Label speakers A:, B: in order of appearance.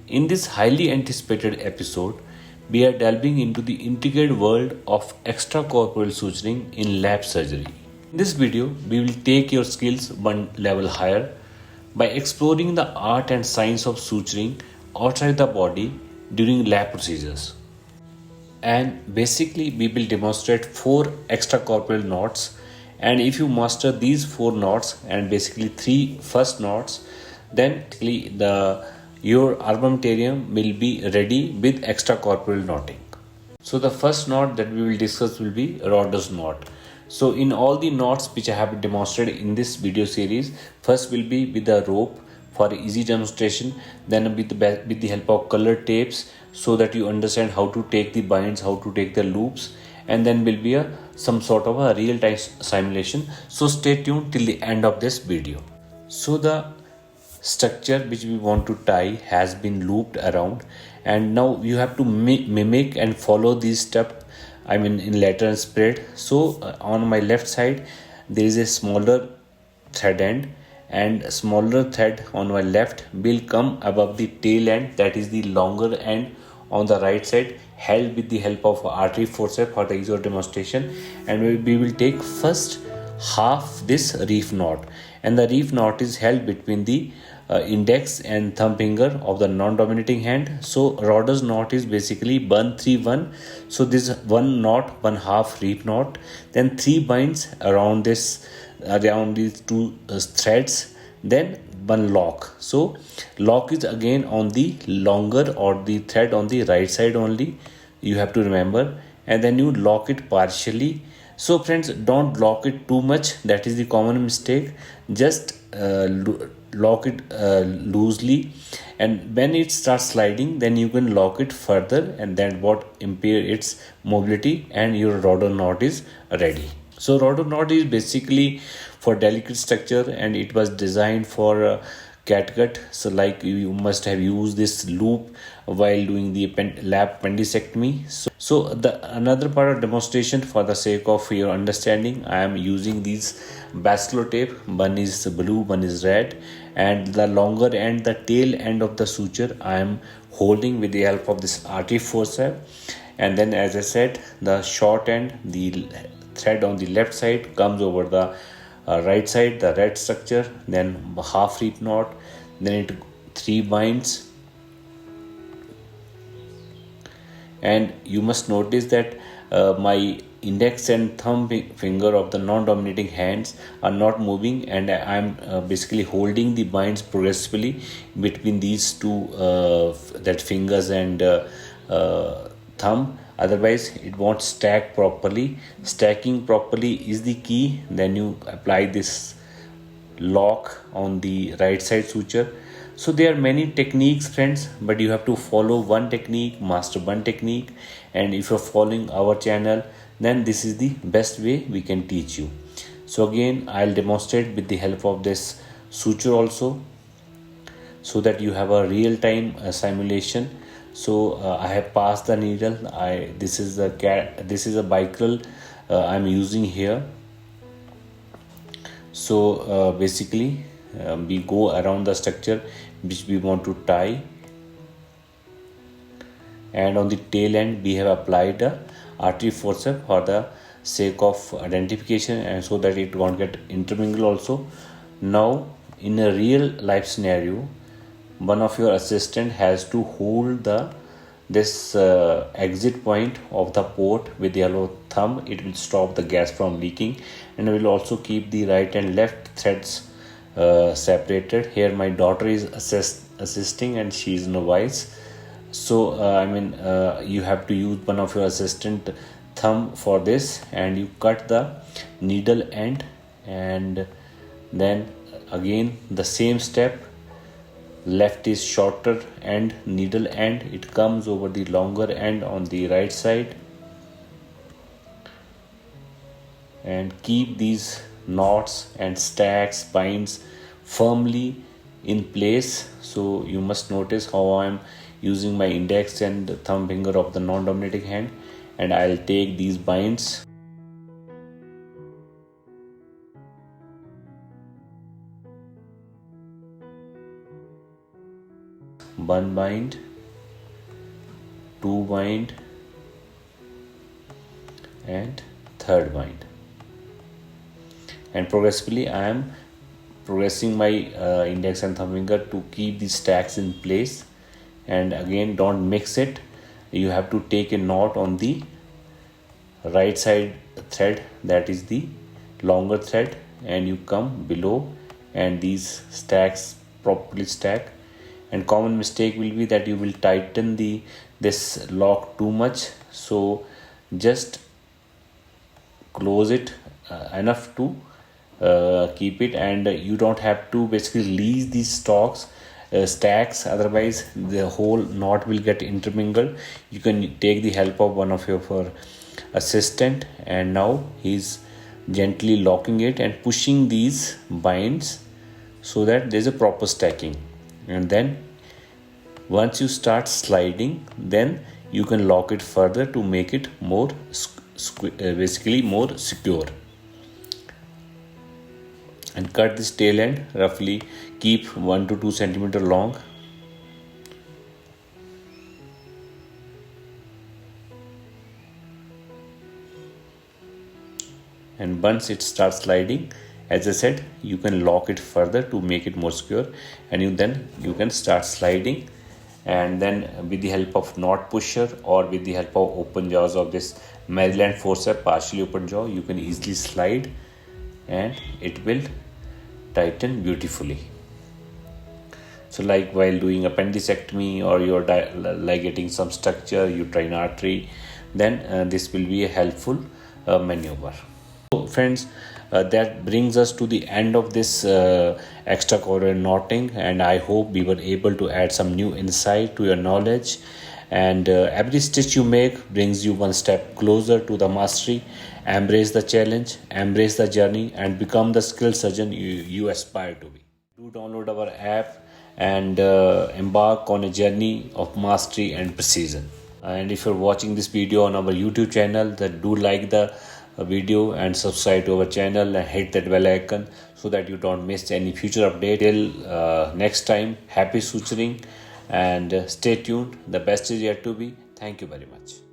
A: In this highly anticipated episode, we are delving into the intricate world of extracorporeal suturing in lab surgery. In this video, we will take your skills one level higher by exploring the art and science of suturing outside the body during lab procedures. And basically, we will demonstrate 4 extracorporeal knots, and if you master these 4 knots and basically 3 first knots, then the your armamentarium will be ready with extracorporeal knotting. So the first knot that we will discuss will be Roeder's knot. So in all the knots which I have demonstrated in this video series, first will be with the rope for easy demonstration, then with the help of color tapes so that you understand how to take the binds, how to take the loops, and then will be some sort of a real-time simulation. So stay tuned till the end of this video. So the structure which we want to tie has been looped around, and now you have to mimic and follow these steps, in lateral spread. So on my left side there is a smaller thread end, and smaller thread on my left will come above the tail end, that is the longer end on the right side, held with the help of artery forceps for the ease of demonstration. And we will take first half this reef knot, and the reef knot is held between the index and thumb finger of the non-dominating hand. So Roeder's knot is basically 1-3-1. So this one knot, one half reef knot, then 3 binds around these 2 threads, then one lock. So lock is again on the longer or the thread on the right side only, you have to remember, and then you lock it partially. So friends, don't lock it too much, that is the common mistake. Just lock it loosely, and when it starts sliding, then you can lock it further, and then what impair its mobility, and your Roeder knot is ready. So Roeder knot is basically for delicate structure, and it was designed for catgut. So like you must have used this loop while doing the lap appendicectomy. So the another part of demonstration, for the sake of your understanding, I am using these bachelor tape. One is blue, one is red, and the longer end, the tail end of the suture, I am holding with the help of this artery forceps. And then, as I said, the short end, the thread on the left side comes over the right side, the red structure, then half reef knot, then it 3 binds. And you must notice that my index and thumb finger of the non-dominating hands are not moving, and I am basically holding the binds progressively between these two that fingers and thumb. Otherwise it won't stack properly. Stacking properly is the key. Then you apply this lock on the right side suture. So there are many techniques, friends, but you have to follow one technique, master one technique. And if you're following our channel, then this is the best way we can teach you. So again, I'll demonstrate with the help of this suture also, so that you have a real-time simulation. So I have passed the needle. This is a bicural I'm using here. So basically we go around the structure which we want to tie, and on the tail end we have applied the artery forceps for the sake of identification, and so that it won't get intermingled also. Now in a real life scenario, one of your assistant has to hold this exit point of the port with the yellow thumb. It will stop the gas from leaking, and will also keep the right and left threads separated. Here my daughter is assisting, and she is novice. So you have to use one of your assistant thumb for this, and you cut the needle end, and then again the same step. Left is shorter end, needle end, it comes over the longer end on the right side, and keep these knots and stacks, binds firmly in place. So you must notice how I am using my index and thumb finger of the non-dominating hand, and I'll take these binds. one bind, two bind, and third bind. And progressively I am progressing my index and thumb finger to keep the stacks in place. And again, don't mix it. You have to take a knot on the right side thread, that is the longer thread, and you come below and these stacks properly stack. And common mistake will be that you will tighten this lock too much, so just close it enough to keep it, and you don't have to basically release these stacks, otherwise the whole knot will get intermingled. You can take the help of one of your assistant, and now he's gently locking it and pushing these binds so that there's a proper stacking. And then once you start sliding, then you can lock it further to make it more basically more secure. And cut this tail end, roughly keep 1 to 2 centimeter long. And once it starts sliding, as I said, you can lock it further to make it more secure, and you can start sliding. And then with the help of knot pusher or with the help of open jaws of this Maryland forceps partially open jaw, you can easily slide and it will tighten beautifully. So like while doing appendicectomy, or you're ligating some structure, you try an artery, then this will be a helpful maneuver. So friends, that brings us to the end of this extracorporeal knotting, and I hope we were able to add some new insight to your knowledge. And every stitch you make brings you one step closer to the mastery. Embrace the challenge, embrace the journey, and become the skilled surgeon you aspire to be. Do download our app and embark on a journey of mastery and precision. And if you're watching this video on our YouTube channel, then do like the video and subscribe to our channel and hit that bell icon so that you don't miss any future update. Till next time, happy suturing and stay tuned. The best is yet to be. Thank you very much.